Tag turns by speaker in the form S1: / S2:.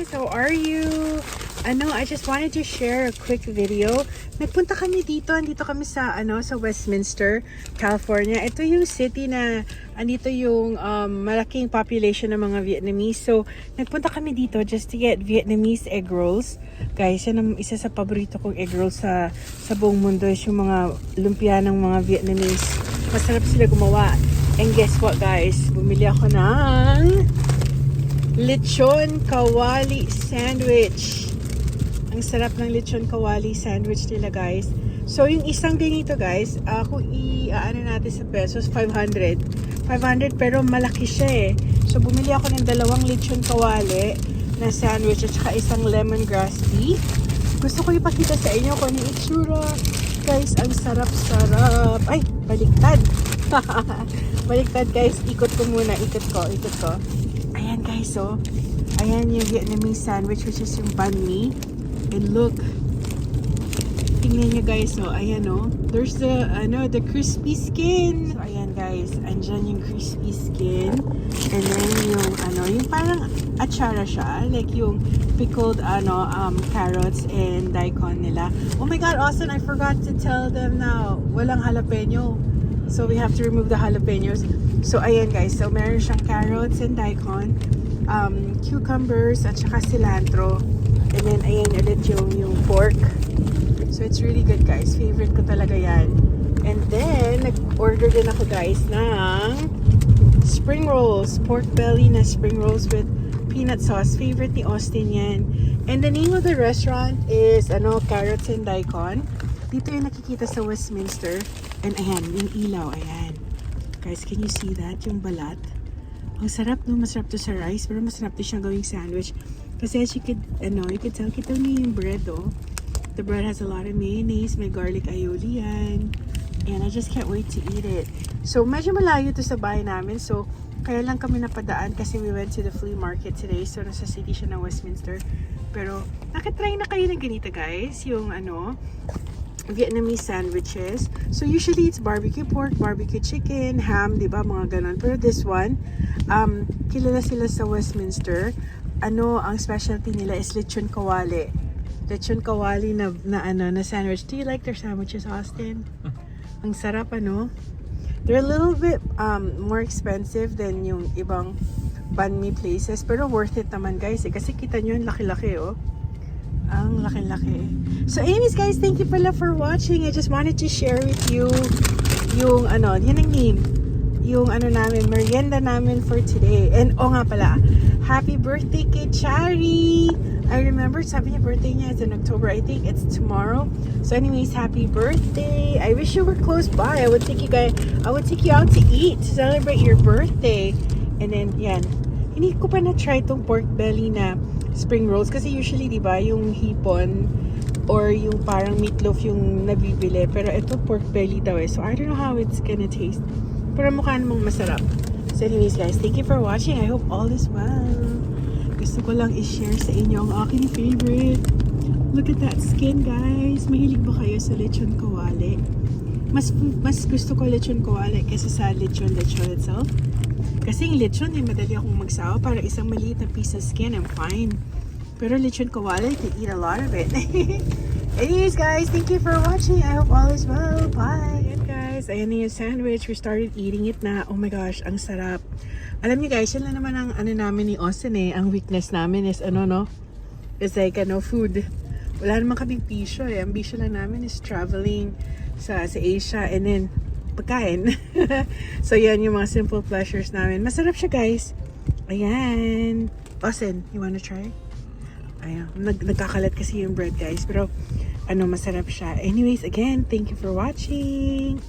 S1: How are you? I just wanted to share a quick video. Nagpunta kami dito. Andito kami sa, sa Westminster, California. Ito yung city na, andito yung malaking population ng mga Vietnamese. So, nagpunta kami dito just to get Vietnamese egg rolls. Guys, yan ang isa sa paborito kong egg rolls sa buong mundo is yung mga lumpia ng mga Vietnamese. Masarap sila gumawa. And guess what, guys? Bumili ako ng lechon kawali sandwich. Ang sarap ng lechon kawali sandwich nila, guys. So, yung isang ganito, guys, kung i-ano natin sa pesos, 500. 500 pero malaki siya eh. So, bumili ako ng dalawang lechon kawali na sandwich at saka isang lemongrass tea. Gusto ko ipakita sa inyo kung ano yung itsura. Guys, ang sarap-sarap. Ay, baliktad. Baliktad, guys. Ikot ko muna. Ikot ko. Ayan, guys, so. Ayan yung Vietnamese sandwich, which is yung banh mi. And look. Tingnan nyo, guys, so. Ayan, oh. There's the crispy skin. So, ayan, guys. Andyan yung crispy skin. And then yung, yung parang achara siya. Like yung pickled, carrots and daikon nila. Oh my God, Austin, I forgot to tell them now. Walang jalapeno. So, we have to remove the jalapenos. So, ayan, guys. So, meron siyang carrots and daikon. Cucumbers at saka cilantro. And then, ayan ulit yung pork. So, it's really good, guys. Favorite ko talaga yan. And then, nag-order din ako, guys, ng spring rolls. Pork belly na spring rolls with peanut sauce. Favorite ni Austin yan. And the name of the restaurant is, Carrots and Daikon. Dito yung nakikita sa Westminster. And ayan, yung ilaw, ayan. Guys, can you see that? Yung balat. Ang sarap, no? Masarap to sa rice. Pero masarap to siyang gawing sandwich. Kasi as you could, you could tell, kita niyo yung bread, oh. The bread has a lot of mayonnaise, may garlic aioli yan. And I just can't wait to eat it. So, medyo malayo to sa bahay namin. So, kaya lang kami napadaan kasi we went to the flea market today. So, nasa city siya ng Westminster. Pero, nakatry na kayo ng ganito, guys. Yung, Vietnamese sandwiches. So, usually it's barbecue pork, barbecue chicken, ham, diba? Mga ganon. Pero this one, kilala sila sa Westminster. Ang specialty nila is lechon kawali. Lechon kawali na sandwich. Do you like their sandwiches, Austin? Ang sarap, They're a little bit more expensive than yung ibang banh mi places. Pero worth it naman, guys. Kasi kita nyo yung laki-laki, oh. Ang laki-laki. So anyways, guys, thank you pala for watching. I just wanted to share with you yung yun ang name. Yung namin, merienda namin for today. And nga pala, happy birthday kay Chari! I remember, sabi niya birthday niya is in October. I think it's tomorrow. So anyways, happy birthday! I wish you were close by. I would take you out to eat to celebrate your birthday. And then, yan. Hindi ko pa na-try tong pork belly na spring rolls. Kasi usually, di ba, yung hipon or yung parang meatloaf yung nabibili. Pero ito pork belly daw eh. So I don't know how it's gonna taste. Pero mukha namang masarap. So anyways, guys, thank you for watching. I hope all is well. Gusto ko lang i-share sa inyo ang aking favorite. Look at that skin, guys. Mahilig ba kayo sa lechon kawali? Mas gusto ko lechon kawali kaysa sa lechon itself. Kasi yung lechon, madali akong magsawa. Para isang maliit na piece of skin, I'm fine. Pero lechon kawali, I can eat a lot of it. Anyways, guys, thank you for watching. I hope all is well. Bye. Ayan, guys. Ayan na yung sandwich. We started eating it na. Oh my gosh, ang sarap. Alam niyo, guys, yan lang naman ang namin ni Austin eh. Ang weakness namin is is like food. Wala naman kaming bisyo eh. Ang bisyo lang namin is traveling sa Asia and then pagkain. So, yan yung mga simple pleasures namin. Masarap siya, guys. Ayan. Austin, you wanna try? Ayan. Nagkakalat kasi yung bread, guys. Pero, masarap siya. Anyways, again, thank you for watching.